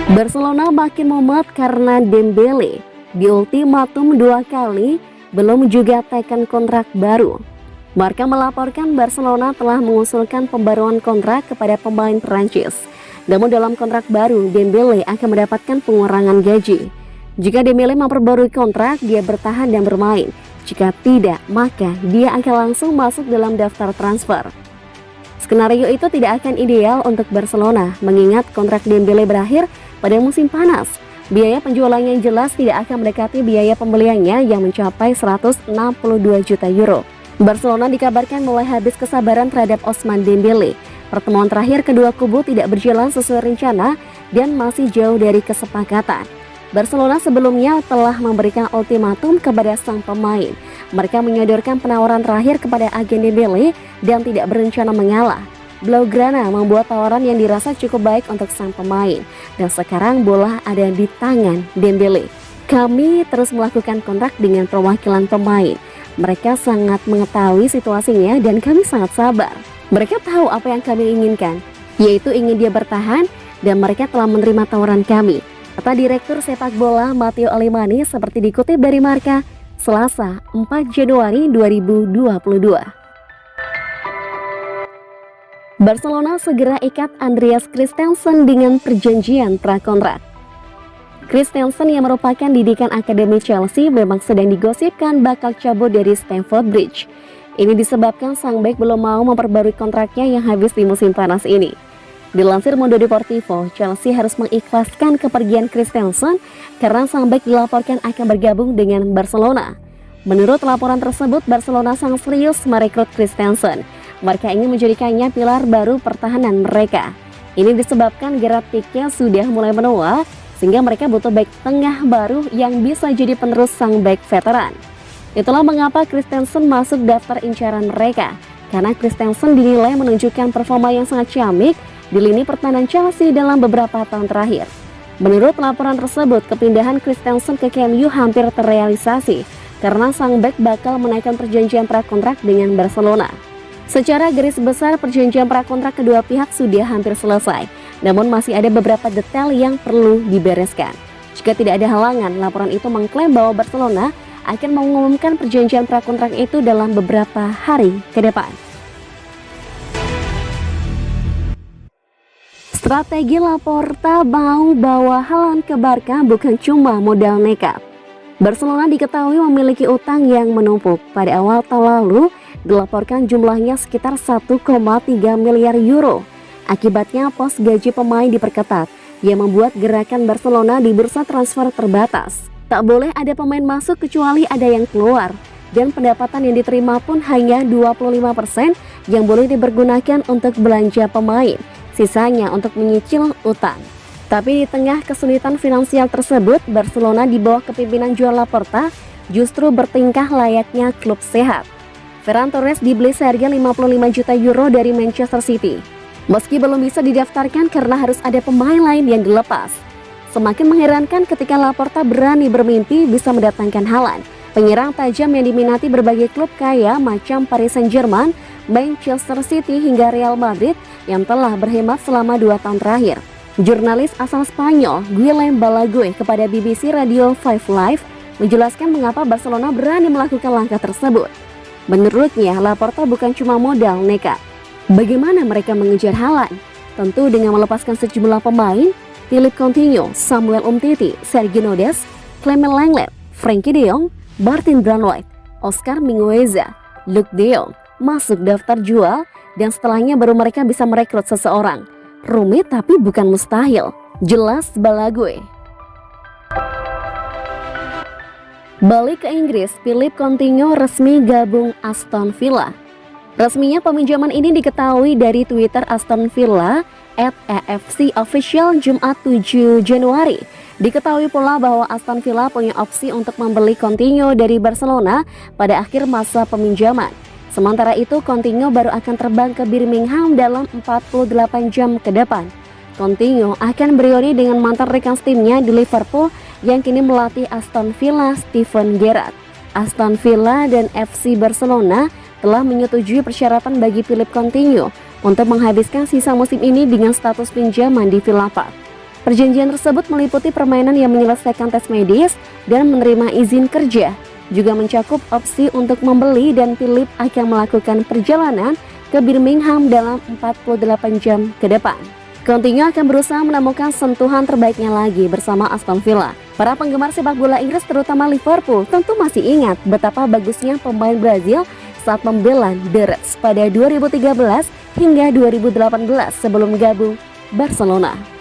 Barcelona makin mumet karena Dembele diultimatum 2 kali, belum juga teken kontrak baru. Marca melaporkan Barcelona telah mengusulkan pembaruan kontrak kepada pemain Prancis. Namun dalam kontrak baru, Dembele akan mendapatkan pengurangan gaji. Jika Dembele memperbarui kontrak, dia bertahan dan bermain. Jika tidak, maka dia akan langsung masuk dalam daftar transfer. Skenario itu tidak akan ideal untuk Barcelona, mengingat kontrak Dembele berakhir pada musim panas. Biaya penjualannya jelas tidak akan mendekati biaya pembeliannya yang mencapai 162 juta euro. Barcelona dikabarkan mulai habis kesabaran terhadap Ousmane Dembele. Pertemuan terakhir kedua kubu tidak berjalan sesuai rencana dan masih jauh dari kesepakatan. Barcelona sebelumnya telah memberikan ultimatum kepada sang pemain. Mereka menyodorkan penawaran terakhir kepada agen Dembele dan tidak berencana mengalah. Blaugrana membuat tawaran yang dirasa cukup baik untuk sang pemain, dan sekarang bola ada di tangan Dembele. Kami terus melakukan kontrak dengan perwakilan pemain. Mereka sangat mengetahui situasinya dan kami sangat sabar. Mereka tahu apa yang kami inginkan, yaitu ingin dia bertahan, dan mereka telah menerima tawaran kami, kata Direktur Sepak Bola Matteo Alemany seperti dikutip dari Marca, Selasa 4 Januari 2022. Barcelona segera ikat Andreas Christensen dengan perjanjian prakontrak. Christensen yang merupakan didikan Akademi Chelsea memang sedang digosipkan bakal cabut dari Stamford Bridge. Ini disebabkan sang bek belum mau memperbarui kontraknya yang habis di musim panas ini. Dilansir Mundo Deportivo, Chelsea harus mengikhlaskan kepergian Christensen karena sang bek dilaporkan akan bergabung dengan Barcelona. Menurut laporan tersebut, Barcelona sangat serius merekrut Christensen. Mereka ingin menjadikannya pilar baru pertahanan mereka. Ini disebabkan Geratiknya sudah mulai menua, sehingga mereka butuh bek tengah baru yang bisa jadi penerus sang bek veteran. Itulah mengapa Christensen masuk daftar incaran mereka, karena Christensen dinilai menunjukkan performa yang sangat ciamik di lini pertahanan Chelsea dalam beberapa tahun terakhir. Menurut laporan tersebut, kepindahan Christensen ke MU hampir terrealisasi, karena sang bek bakal menaikkan perjanjian prakontrak dengan Barcelona. Secara garis besar, perjanjian prakontrak kedua pihak sudah hampir selesai, namun masih ada beberapa detail yang perlu dibereskan. Jika tidak ada halangan, laporan itu mengklaim bahwa Barcelona akan mengumumkan perjanjian prakontrak itu dalam beberapa hari ke depan. Strategi Laporta mau bawa Haaland ke Barca bukan cuma modal nekat. Barcelona diketahui memiliki utang yang menumpuk. Pada awal tahun lalu, dilaporkan jumlahnya sekitar 1,3 miliar euro. Akibatnya pos gaji pemain diperketat, yang membuat gerakan Barcelona di bursa transfer terbatas. Tak boleh ada pemain masuk kecuali ada yang keluar, dan pendapatan yang diterima pun hanya 25% yang boleh dipergunakan untuk belanja pemain, sisanya untuk menyicil utang. Tapi di tengah kesulitan finansial tersebut, Barcelona di bawah kepemimpinan Joan Laporta justru bertingkah layaknya klub sehat. Ferran Torres dibeli seharga 55 juta euro dari Manchester City. Meski belum bisa didaftarkan karena harus ada pemain lain yang dilepas. Semakin mengherankan ketika Laporta berani bermimpi bisa mendatangkan Haaland, penyerang tajam yang diminati berbagai klub kaya macam Paris Saint-Germain, Manchester City hingga Real Madrid yang telah berhemat selama 2 tahun terakhir. Jurnalis asal Spanyol Guillem Balague kepada BBC Radio 5 Live menjelaskan mengapa Barcelona berani melakukan langkah tersebut. Menurutnya, Laporta bukan cuma modal nekat. Bagaimana mereka mengejar Haaland? Tentu dengan melepaskan sejumlah pemain, Philippe Coutinho, Samuel Umtiti, Sergio Nodes, Clement Lenglet, Frenkie de Jong, Martin Braithwaite, Oscar Mingueza, Luuk de Jong masuk daftar jual, dan setelahnya baru mereka bisa merekrut seseorang. Rumit tapi bukan mustahil, jelas Balague. Balik ke Inggris, Philippe Coutinho resmi gabung Aston Villa. Resminya peminjaman ini diketahui dari Twitter Aston Villa @AFC Official Jumat 7 Januari. Diketahui pula bahwa Aston Villa punya opsi untuk membeli Coutinho dari Barcelona pada akhir masa peminjaman. Sementara itu, Coutinho baru akan terbang ke Birmingham dalam 48 jam ke depan. Coutinho akan bereuni dengan mantan rekan timnya di Liverpool yang kini melatih Aston Villa, Steven Gerrard. Aston Villa dan FC Barcelona telah menyetujui persyaratan bagi Philippe Coutinho untuk menghabiskan sisa musim ini dengan status pinjaman di Villa Park. Perjanjian tersebut meliputi permainan yang menyelesaikan tes medis dan menerima izin kerja, juga mencakup opsi untuk membeli dan Philip akan melakukan perjalanan ke Birmingham dalam 48 jam ke depan. Coutinho akan berusaha menemukan sentuhan terbaiknya lagi bersama Aston Villa. Para penggemar sepak bola Inggris terutama Liverpool tentu masih ingat betapa bagusnya pemain Brazil saat membela The Reds pada 2013 hingga 2018 sebelum gabung Barcelona.